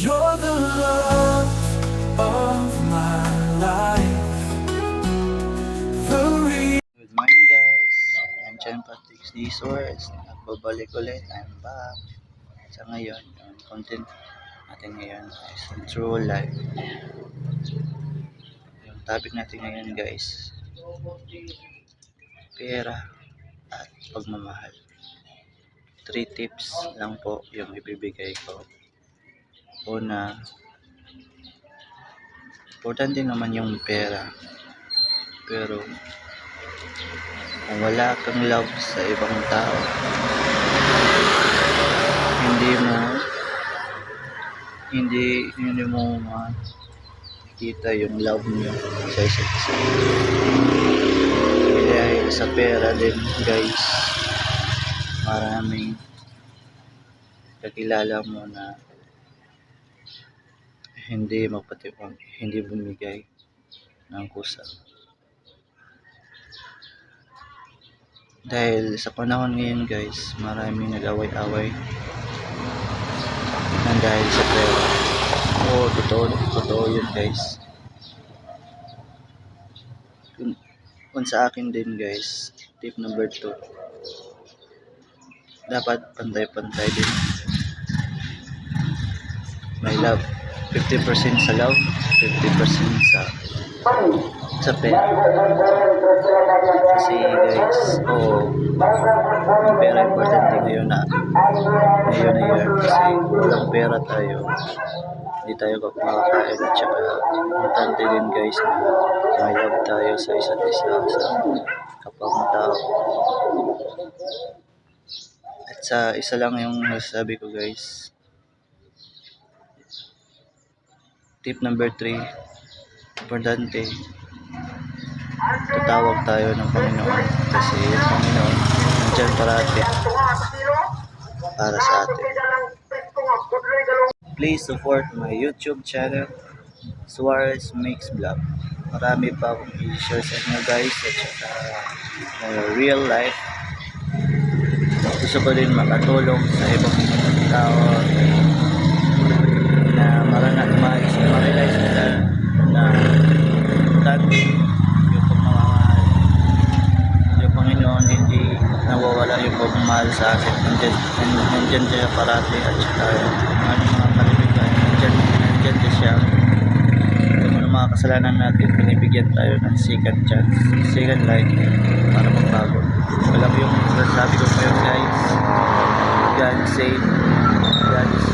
You're the love of my life. Good morning guys, I'm John Patrick Resource. Nagbabalik ulit, I'm back. Sa ngayon, yung content natin ngayon is yung true life. Yung topic natin ngayon guys, pera at pagmamahal. 3 tips lang po yung ibibigay ko. Una, importante naman yung pera. Pero kung wala kang love sa ibang tao, hindi mo makita yung love niyo sa isa't isa. Dahil sa pera din guys, maraming kakilala mo na hindi magpatibang, hindi bumigay ng kusa. Dahil sa panahon ngayon guys, maraming nag-away-away nang dahil sa pera. Oo, totoo yun guys. Kung sa akin din guys, tip number 2, dapat pantay-pantay din. May love, 50% sa love, 50% sa pera. Kasi guys, yung pera importante ngayon na year. Kasi walang pera tayo, hindi tayo makakain. At saka importante din guys na may love tayo sa isa't isa, sa kapwa tao. At sa isa lang yung nasasabi ko guys, tip number 3, importante, tatawag tayo ng Panginoon. Kasi yung Panginoon nandiyan parati para sa atin. Please support my YouTube channel, Suarez Mix Vlog. Marami pa akong i-share sa inyo guys, at saka real life. Gusto ko din makatulong sa ibang tao na ma-realize nila na importante yung pagmamahal. Yung Panginoon hindi nawawala yung pagmamahal sa akin. Nandyan siya parati, at saka mga kalibigan, nandyan siya. Yung mga kasalanan natin, binibigyan tayo ng second chance, second life para magbago. Alam yung sabi ko kayo guys, God save, God is